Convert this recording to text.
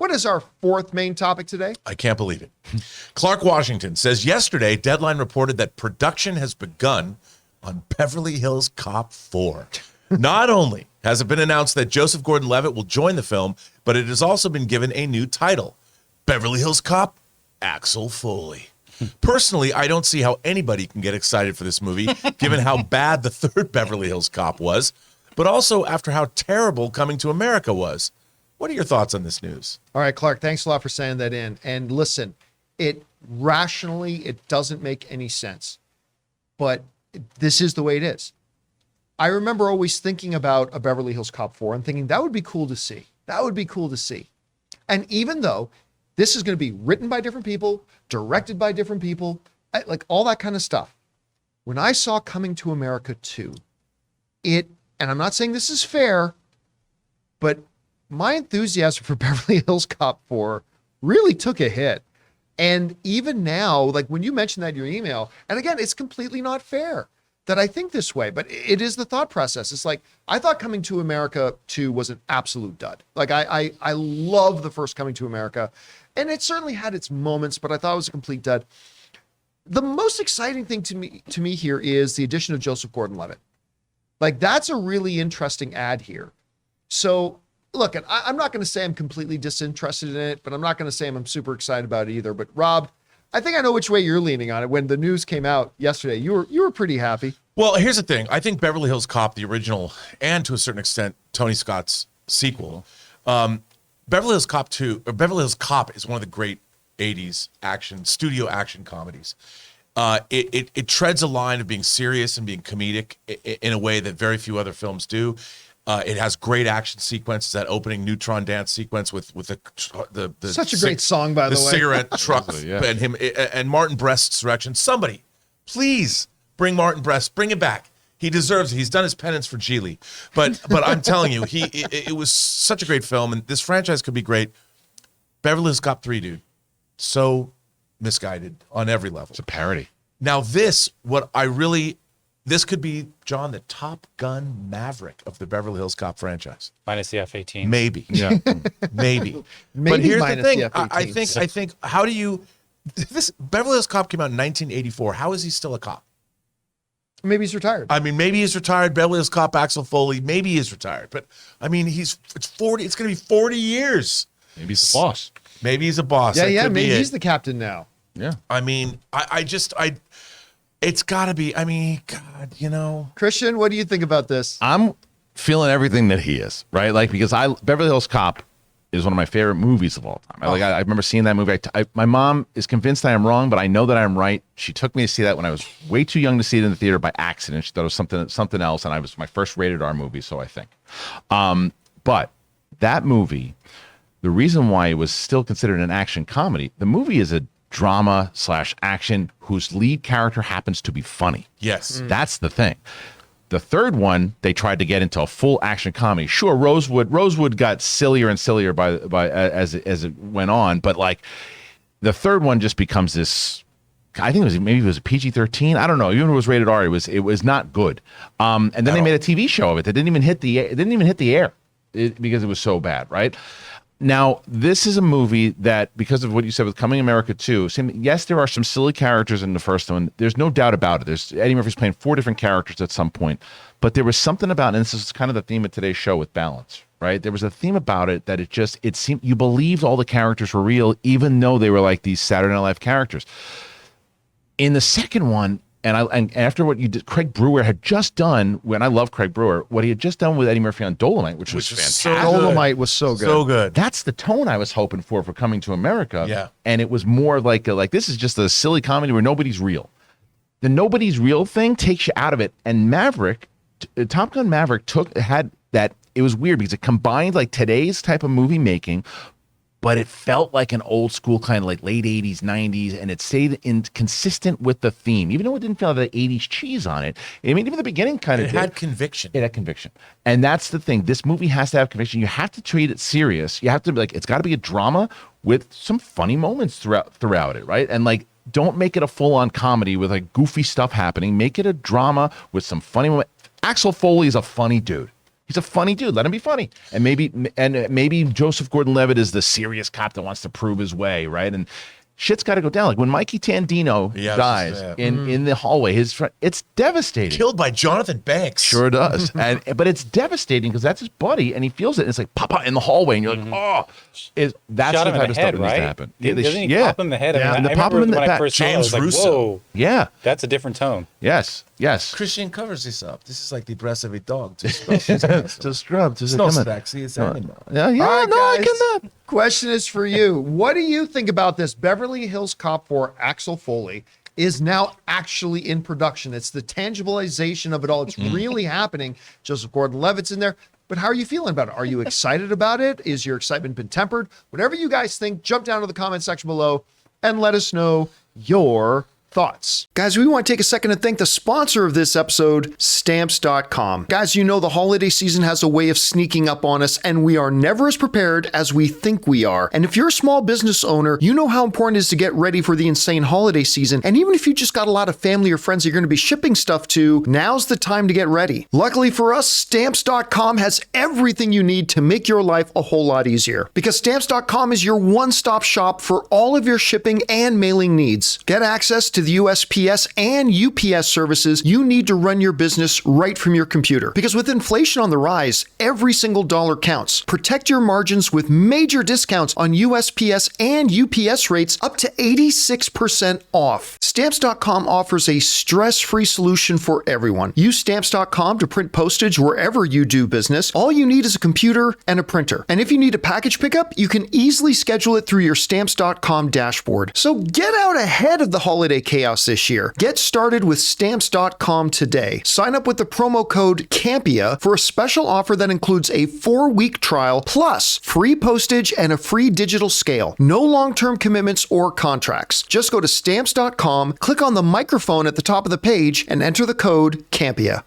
What is our fourth main topic today? I can't believe it. Clark Washington says yesterday, Deadline reported that production has begun on Beverly Hills Cop 4. Not only has it been announced that Joseph Gordon-Levitt will join the film, but it has also been given a new title, Beverly Hills Cop, Axel Foley. Personally, I don't see how anybody can get excited for this movie, given how bad the third Beverly Hills Cop was, but also after how terrible Coming to America was. What are your thoughts on this news? All right, Clark, thanks a lot for sending that in. And listen, it doesn't make any sense, but this is the way it is. I remember always thinking about a Beverly Hills Cop 4 and thinking that would be cool to see. That would be cool to see. And even though this is going to be written by different people, directed by different people, like all that kind of stuff, when I saw Coming to America 2, and I'm not saying this is fair, but my enthusiasm for Beverly Hills Cop 4 really took a hit. And even now, like when you mentioned that in your email, and again, it's completely not fair that I think this way, but it is the thought process. It's like, I thought Coming to America 2 was an absolute dud. Like I love the first Coming to America, and it certainly had its moments, but I thought it was a complete dud. The most exciting thing to me here is the addition of Joseph Gordon-Levitt. Like that's a really interesting add here. So look, and I'm not going to say I'm completely disinterested in it, but I'm not going to say I'm super excited about it either. But Rob, I think I know which way you're leaning on it. When the news came out yesterday, you were pretty happy. Well, here's the thing. I think Beverly Hills Cop, the original, and to a certain extent, Tony Scott's sequel, Beverly Hills Cop 2, or Beverly Hills Cop is one of the great 80s studio action comedies. It treads a line of being serious and being comedic in a way that very few other films do. It has great action sequences. That opening neutron dance sequence with the such a great song, by the way. The cigarette truck and him and Martin Brest's direction. Somebody, please bring Martin Brest. Bring him back. He deserves it. He's done his penance for Geely. But I'm telling you, it was such a great film, and this franchise could be great. Beverly Hills Cop 3, dude, so misguided on every level. It's a parody. Now this could be, John, the Top Gun Maverick of the Beverly Hills Cop franchise. Minus the F-18. Maybe. Yeah. Maybe. Maybe but here's the minus thing. the F-18. I think, how do you, this Beverly Hills Cop came out in 1984. How is he still a cop? Maybe he's retired. I mean, maybe he's retired. Beverly Hills Cop Axel Foley, maybe he's retired. But I mean, it's going to be 40 years. Maybe he's the boss. Maybe he's a boss. Yeah, maybe he's the captain now. Yeah. I mean, it's got to be, I mean, God, you know. Christian, what do you think about this? I'm feeling everything that he is, right? Like, because Beverly Hills Cop is one of my favorite movies of all time. I remember seeing that movie. My mom is convinced I am wrong, but I know that I'm right. She took me to see that when I was way too young to see it in the theater by accident. She thought it was something else, and it was my first rated R movie, so I think. But that movie, the reason why it was still considered an action comedy, the movie is a drama/action whose lead character happens to be funny. Yes. That's the thing. The third one, they tried to get into a full action comedy. Sure, Rosewood got sillier and sillier by as it went on, but like the third one just becomes this. I think it was a PG-13. I don't know. Even if it was rated R, it was not good. And then they made a TV show of it that didn't even hit the air because it was so bad, right? Now, this is a movie that, because of what you said with Coming America 2, yes, there are some silly characters in the first one. There's no doubt about it. Eddie Murphy's playing 4 different characters at some point. But there was something about, and this is kind of the theme of today's show with balance, right? There was a theme about it that it seemed you believed all the characters were real, even though they were like these Saturday Night Live characters. In the second one, and after what you did, Craig Brewer had just done, when I love Craig Brewer, what he had just done with Eddie Murphy on Dolomite, which was fantastic. Dolomite was so good. So good. That's the tone I was hoping for Coming to America. Yeah. And it was more like this is just a silly comedy where nobody's real. The nobody's real thing takes you out of it. And Maverick, Top Gun Maverick had that. It was weird because it combined like today's type of movie making, but it felt like an old school kind of like late 80s, 90s, and it stayed consistent with the theme, even though it didn't feel like the 80s cheese on it. I mean, even the beginning kind of had conviction. It had conviction. And that's the thing. This movie has to have conviction. You have to treat it serious. You have to be like, it's got to be a drama with some funny moments throughout it, right? And like, don't make it a full-on comedy with like goofy stuff happening. Make it a drama with some funny moments. Axel Foley is a funny dude. He's a funny dude. Let him be funny. And maybe Joseph Gordon-Levitt is the serious cop that wants to prove his way, right? And shit's got to go down. Like when Mikey Tandino dies in the hallway, his friend, it's devastating. Killed by Jonathan Banks. Sure does. But it's devastating because that's his buddy, and he feels it. And it's like papa in the hallway, and you're like, oh, that's Shot the him in type the of head, stuff that needs right? to happen. Doesn't he pop him in the head? Yeah, I mean, and I pop him in remember the when I back. first saw it, I was James like, Russo. whoa, Yeah. that's a different tone. Yes. Christian covers this up. This is like the breast of a dog. To scrub. To no sexy. It's animal. Yeah. All right, I guys. cannot. Question is for you. What do you think about this? Beverly Hills Cop 4 Axel Foley is now actually in production. It's the tangibilization of it all. It's really happening. Joseph Gordon-Levitt's in there. But how are you feeling about it? Are you excited about it? Is your excitement been tempered? Whatever you guys think, jump down to the comment section below and let us know your thoughts. Guys, we want to take a second to thank the sponsor of this episode, Stamps.com. Guys, you know the holiday season has a way of sneaking up on us, and we are never as prepared as we think we are. And if you're a small business owner, you know how important it is to get ready for the insane holiday season. And even if you just got a lot of family or friends you're going to be shipping stuff to, now's the time to get ready. Luckily for us, Stamps.com has everything you need to make your life a whole lot easier. Because Stamps.com is your one-stop shop for all of your shipping and mailing needs. Get access to the USPS and UPS services you need to run your business right from your computer. Because with inflation on the rise, every single dollar counts. Protect your margins with major discounts on USPS and UPS rates up to 86% off. Stamps.com offers a stress-free solution for everyone. Use Stamps.com to print postage wherever you do business. All you need is a computer and a printer. And if you need a package pickup, you can easily schedule it through your Stamps.com dashboard. So get out ahead of the holiday chaos this year. Get started with Stamps.com today. Sign up with the promo code CAMPEA for a special offer that includes a 4-week trial plus free postage and a free digital scale. No long-term commitments or contracts. Just go to Stamps.com, click on the microphone at the top of the page, and enter the code CAMPEA.